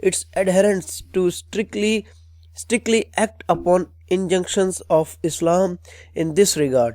its adherents to strictly act upon injunctions of Islam in this regard।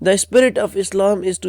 The spirit of Islam is to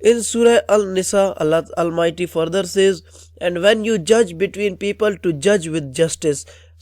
In Surah Al-Nisa, Allah Almighty further says, and when you judge between people to judge with justice।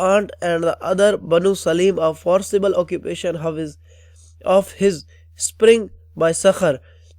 aunt and the other Banu Salim of forcible occupation of his spring by Sakhar।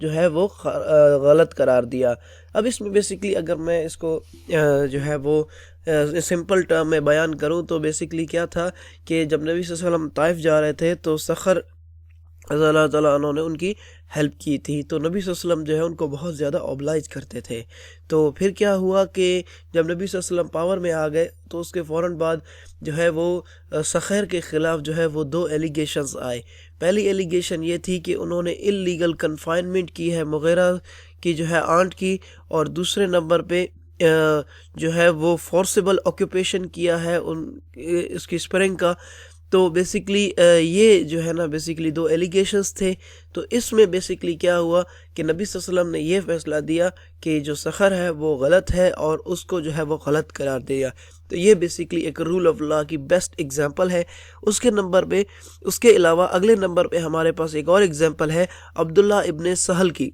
جو ہے وہ غلط قرار دیا۔ اب اس میں basically اگر میں اس کو جو ہے وہ سمپل ٹرم میں بیان کروں تو بیسکلی کیا تھا کہ جب نبی صلی اللہ علیہ وسلم طائف جا رہے تھے تو صخر اللہ تعالیٰ عنہ نے ان کی ہیلپ کی تھی، تو نبی صلی اللہ علیہ وسلم جو ہے ان کو بہت زیادہ اوبلائز کرتے تھے۔ تو پھر کیا ہوا کہ جب نبی صلی اللہ علیہ وسلم پاور میں آ گئے تو اس کے فوراً بعد جو ہے وہ صخر کے خلاف جو ہے وہ 2 ایلیگیشنز آئے۔ پہلی ایلیگیشن یہ تھی کہ انہوں نے اللیگل کنفائنمنٹ کی ہے مغیرہ کی جو ہے آنٹ کی، اور دوسرے نمبر پہ جو ہے وہ فورسیبل آکوپیشن کیا ہے اس کی اسپرنگ کا۔ تو بیسکلی یہ جو ہے نا بیسکلی 2 ایلیگیشنز تھے۔ تو اس میں بیسکلی کیا ہوا کہ نبی صلی اللہ علیہ وسلم نے یہ فیصلہ دیا کہ جو صخر ہے وہ غلط ہے اور اس کو جو ہے وہ غلط قرار دیا۔ تو یہ بیسکلی ایک رول آف لا کی بیسٹ ایگزامپل ہے۔ اس کے نمبر پہ اس کے علاوہ اگلے نمبر پہ ہمارے پاس ایک اور ایگزامپل ہے عبداللہ ابن سہل کی،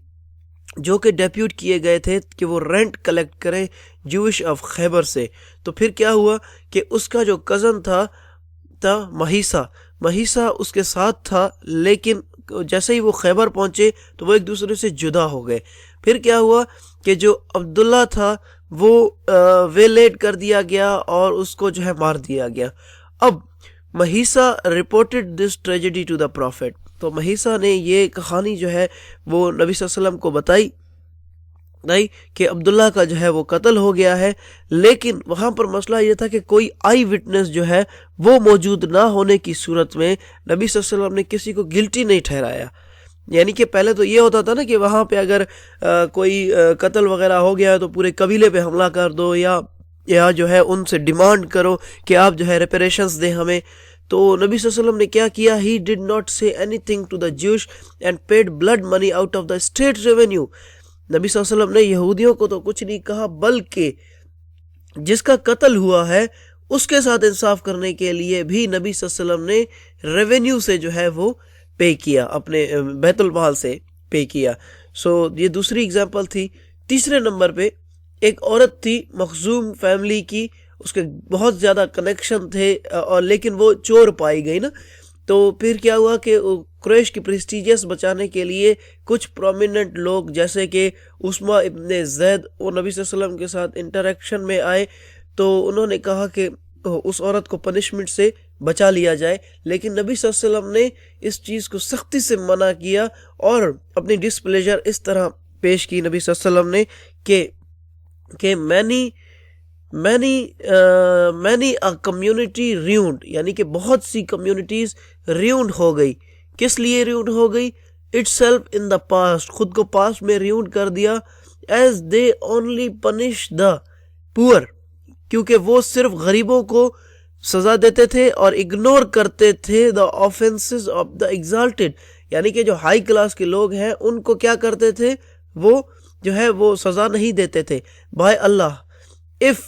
جو کہ ڈیپیوٹ کیے گئے تھے کہ وہ رینٹ کلیکٹ کریں جوش آف خیبر سے۔ تو پھر کیا ہوا کہ اس کا جو کزن تھا مہیسا اس کے ساتھ تھا، لیکن جیسے ہی وہ خیبر پہنچے تو وہ ایک دوسرے سے جدا ہو گئے۔ پھر کیا ہوا کہ جو عبداللہ تھا وہ ویلیٹ کر دیا گیا اور اس کو جو ہے مار دیا گیا۔ اب Maysara reported this tragedy to the prophet, تو مہیسا نے یہ کہانی جو ہے وہ نبی صلی اللہ علیہ وسلم کو بتائی کہ عبداللہ کا جو ہے وہ قتل ہو گیا ہے، لیکن وہاں پر مسئلہ یہ تھا کہ کوئی آئی وٹنس جو ہے وہ موجود نہ ہونے کی صورت میں نبی صلی اللہ علیہ وسلم نے کسی کو گلٹی نہیں ٹھہرایا۔ یعنی کہ پہلے تو یہ ہوتا تھا نا کہ وہاں پہ اگر کوئی قتل وغیرہ ہو گیا ہے تو پورے قبیلے پہ حملہ کر دو یا جو ہے ان سے ڈیمانڈ کرو کہ آپ جو ہے ریپریشنز دیں ہمیں۔ تو نبی صلی اللہ علیہ وسلم نے کیا کیا، ہی ڈڈ ناٹ سے اینی تھنگ ٹو دا جوش and paid blood money out of the state revenue. نبی صلی اللہ علیہ وسلم نے یہودیوں کو تو کچھ نہیں کہا، بلکہ جس کا قتل ہوا ہے اس کے ساتھ انصاف کرنے کے لیے بھی نبی صلی اللہ علیہ وسلم نے ریونیو سے جو ہے وہ پے کیا، اپنے بیت المال سے پے کیا۔ یہ دوسری اگزامپل تھی۔ تیسرے نمبر پہ ایک عورت تھی مخزوم فیملی کی، اس کے بہت زیادہ کنیکشن تھے اور لیکن وہ چور پائی گئی نا۔ تو پھر کیا ہوا کہ قریش کی پریسٹیجس بچانے کے لیے کچھ پرومیننٹ لوگ جیسے کہ اسما ابن زید وہ نبی صلی اللہ علیہ وسلم کے ساتھ انٹریکشن میں آئے، تو انہوں نے کہا کہ اس عورت کو پنشمنٹ سے بچا لیا جائے، لیکن نبی صلی اللہ علیہ وسلم نے اس چیز کو سختی سے منع کیا اور اپنی ڈسپلیجر اس طرح پیش کی نبی صلی اللہ علیہ وسلم نے کہ many a community ruined، یعنی کہ بہت سی کمیونٹیز ریونڈ ہو گئی۔ کس لیے ریونڈ ہو گئی؟ itself in the past، خود کو پاسٹ میں ریونڈ کر دیا، as they only punish the poor، کیونکہ وہ صرف غریبوں کو سزا دیتے تھے اور اگنور کرتے تھے the offenses of the exalted، یعنی کہ جو ہائی کلاس کے لوگ ہیں ان کو کیا کرتے تھے، وہ جو ہے وہ سزا نہیں دیتے تھے۔ by Allah if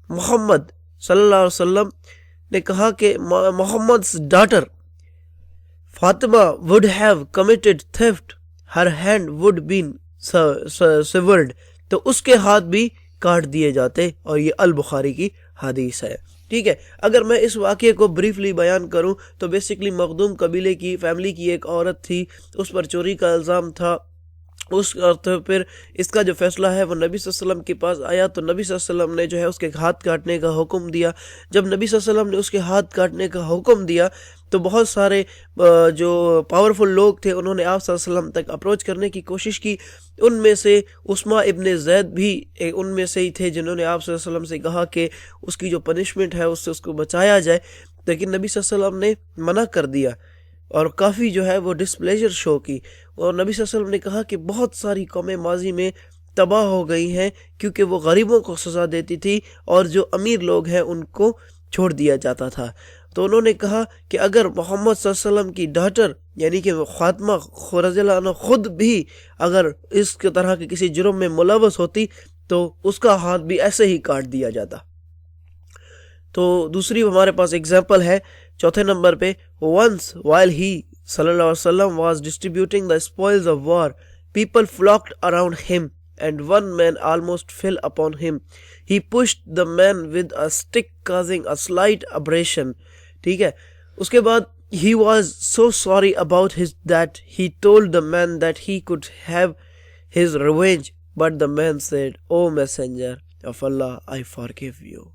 محمد صلی اللہ علیہ وسلم نے کہا کہ محمد's daughter Fatima would have committed theft her hand would been severed، تو اس کے ہاتھ بھی کاٹ دیے جاتے، اور یہ البخاری کی حدیث ہے۔ ٹھیک ہے، اگر میں اس واقعے کو بریفلی بیان کروں تو بیسکلی مخدوم قبیلے کی فیملی کی ایک عورت تھی، اس پر چوری کا الزام تھا۔ پھر اس کا جو فیصلہ ہے وہ نبی صلی اللہ علیہ وسلم کے پاس آیا، تو نبی صلی اللہ علیہ وسلم نے جو ہے اس کے ہاتھ کاٹنے کا حکم دیا۔ جب نبی صلی اللہ علیہ وسلم نے اس کے ہاتھ کاٹنے کا حکم دیا تو بہت سارے جو پاورفل لوگ تھے انہوں نے آپ صلی اللہ علیہ وسلم تک اپروچ کرنے کی کوشش کی۔ ان میں سے اسما ابن زید بھی ان میں سے ہی تھے جنہوں نے آپ صلی اللہ علیہ وسلم سے کہا کہ اس کی جو پنشمنٹ ہے اس سے اس کو بچایا جائے، لیکن نبی صلی اللہ علیہ وسلم نے منع کر دیا اور کافی جو ہے وہ ڈسپلیجر شو کی، اور نبی صلی اللہ علیہ وسلم نے کہا کہ بہت ساری قومیں ماضی میں تباہ ہو گئی ہیں کیونکہ وہ غریبوں کو سزا دیتی تھی اور جو امیر لوگ ہیں ان کو چھوڑ دیا جاتا تھا۔ تو انہوں نے کہا کہ اگر محمد صلی اللہ علیہ وسلم کی ڈاٹر یعنی کہ فاطمہ رضی اللہ عنہ خود بھی اگر اس کے طرح کے کسی جرم میں ملوث ہوتی تو اس کا ہاتھ بھی ایسے ہی کاٹ دیا جاتا۔ تو دوسری ہمارے پاس اگزامپل ہے چوتھے نمبر پہ، once while he صلی اللہ علیہ وسلم was distributing the spoils of war people flocked around him and one man almost fell upon him. He pushed the man with a stick causing a slight abrasion. ٹھیک ہے، اس کے بعد he was so sorry about his that he told the man that he could have his revenge, but the man said, O messenger of Allah, I forgive you.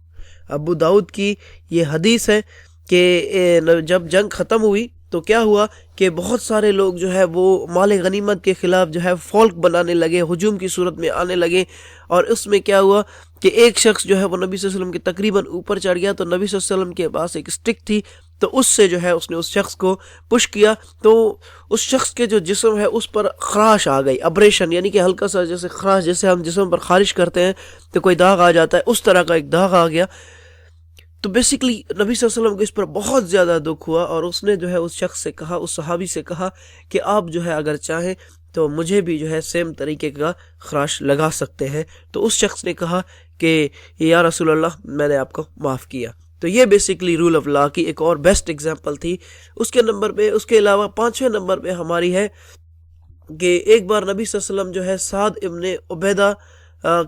ابو داؤد کی یہ حدیث ہے کہ جب جنگ ختم ہوئی تو کیا ہوا کہ بہت سارے لوگ جو ہے وہ مال غنیمت کے خلاف جو ہے فولک بنانے لگے، ہجوم کی صورت میں آنے لگے، اور اس میں کیا ہوا کہ ایک شخص جو ہے وہ نبی صلی اللہ علیہ وسلم کے تقریباً اوپر چڑھ گیا، تو نبی صلی اللہ علیہ وسلم کے پاس ایک اسٹک تھی، تو اس سے جو ہے اس نے اس شخص کو پش کیا، تو اس شخص کے جو جسم ہے اس پر خراش آ گئی، ابریشن، یعنی کہ ہلکا سا جیسے خراش، جیسے ہم جسم پر خارش کرتے ہیں تو کوئی داغ آ جاتا ہے، اس طرح کا ایک داغ آ گیا۔ تو بیسیکلی نبی صلی اللہ علیہ وسلم کو اس پر بہت زیادہ دکھ ہوا، اور اس نے جو ہے اس شخص سے کہا، اس صحابی سے کہا کہ آپ جو ہے اگر چاہیں تو مجھے بھی جو ہے سیم طریقے کا خراش لگا سکتے ہیں۔ تو اس شخص نے کہا کہ یا رسول اللہ، میں نے آپ کو معاف کیا۔ تو یہ بیسیکلی رول آف لا کی ایک اور بیسٹ ایگزامپل تھی۔ اس کے علاوہ 5ویں نمبر پہ ہماری ہے کہ ایک بار نبی صلی اللہ علیہ وسلم جو ہے سعد ابن عبیدہ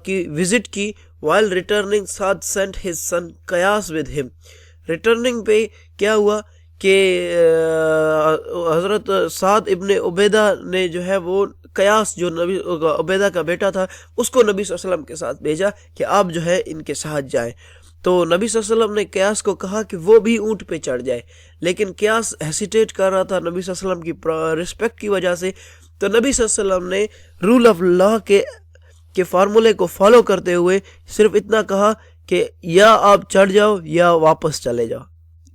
کی وزٹ کی۔ while returning سعد sent his son قیاس with him۔ ریٹرننگ پہ کیا ہوا کہ حضرت سعد ابن عبیدہ نے جو ہے وہ قیاس، جو نبی عبیدہ کا بیٹا تھا، اس کو نبی صلی اللہ علیہ وسلم کے ساتھ بھیجا کہ آپ جو ہے ان کے ساتھ جائیں۔ تو نبی صلی اللہ علیہ وسلم نے قیاس کو کہا کہ وہ بھی اونٹ پہ چڑھ جائے، لیکن قیاس ہیسیٹیٹ کر رہا تھا نبی صلی اللہ علیہ وسلم کی رسپیکٹ کی وجہ سے۔ تو نبی صلی اللہ علیہ وسلم نے رول آف لا کے فارمولے کو فالو کرتے ہوئے صرف اتنا کہا کہ یا آپ چڑھ جاؤ یا واپس چلے جاؤ،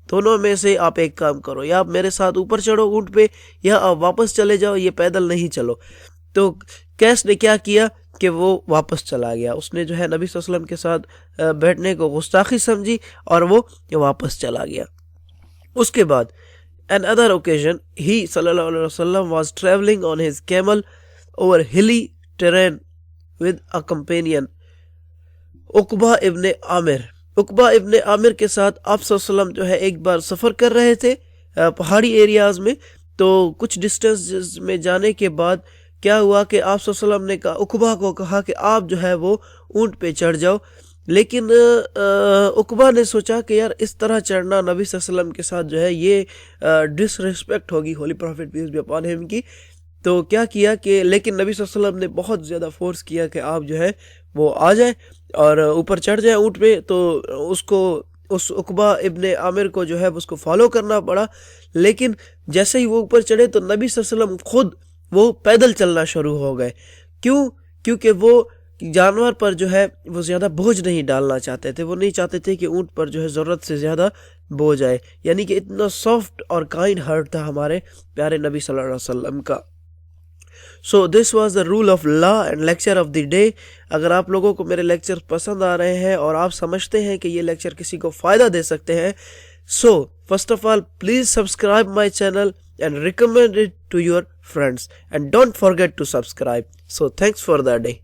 دونوں میں سے آپ ایک کام کرو، یا آپ میرے ساتھ اوپر چڑھو اونٹ پہ یا آپ واپس چلے جاؤ، یہ پیدل نہیں چلو۔ تو قیس نے کیا کیا کہ وہ واپس چلا گیا، اس نے جو ہے نبی صلی اللہ علیہ وسلم کے ساتھ بیٹھنے کو گستاخی سمجھی اور وہ واپس چلا گیا۔ اس کے بعد another occasion he صلی اللہ علیہ وسلم was traveling on his camel over hilly terrain with a companion عقبہ ابن عامر کے ساتھ آپ صلی اللہ علیہ وسلم جو ہے ایک بار سفر کر رہے تھے پہاڑی ایریاز میں۔ تو کچھ ڈسٹینس میں جانے کے بعد کیا ہوا کہ آپ صلی اللہ علیہ وسلم نے عقبہ کو کہا کہ آپ جو ہے وہ اونٹ پہ چڑھ جاؤ، لیکن عقبہ نے سوچا کہ یار اس طرح چڑھنا نبی صلی اللہ علیہ وسلم کے ساتھ جو ہے یہ ڈس ریسپیکٹ ہوگی holy prophet peace be upon him کی۔ تو کیا کیا کہ لیکن نبی صلی اللہ علیہ وسلم نے بہت زیادہ فورس کیا کہ آپ جو ہے وہ آ جائیں اور اوپر چڑھ جائیں اونٹ پہ۔ تو اس عقبہ ابن عامر کو جو ہے اس کو فالو کرنا پڑا، لیکن جیسے ہی وہ اوپر چڑھے تو نبی صلی اللہ علیہ وسلم خود وہ پیدل چلنا شروع ہو گئے۔ کیونکہ وہ جانور پر جو ہے وہ زیادہ بوجھ نہیں ڈالنا چاہتے تھے، وہ نہیں چاہتے تھے کہ اونٹ پر جو ہے ضرورت سے زیادہ بوجھ آئے، یعنی کہ اتنا سافٹ اور کائنڈ ہارٹ تھا ہمارے پیارے نبی صلی اللہ علیہ وسلم کا۔ So this was the rule of law and lecture of the day۔ اگر آپ لوگوں کو میرے لیکچر پسند آ رہے ہیں اور آپ سمجھتے ہیں کہ یہ لیکچر کسی کو فائدہ دے سکتے ہیں، so first of all please subscribe my channel and recommend it to your friends and don't forget to subscribe۔ So thanks for the day۔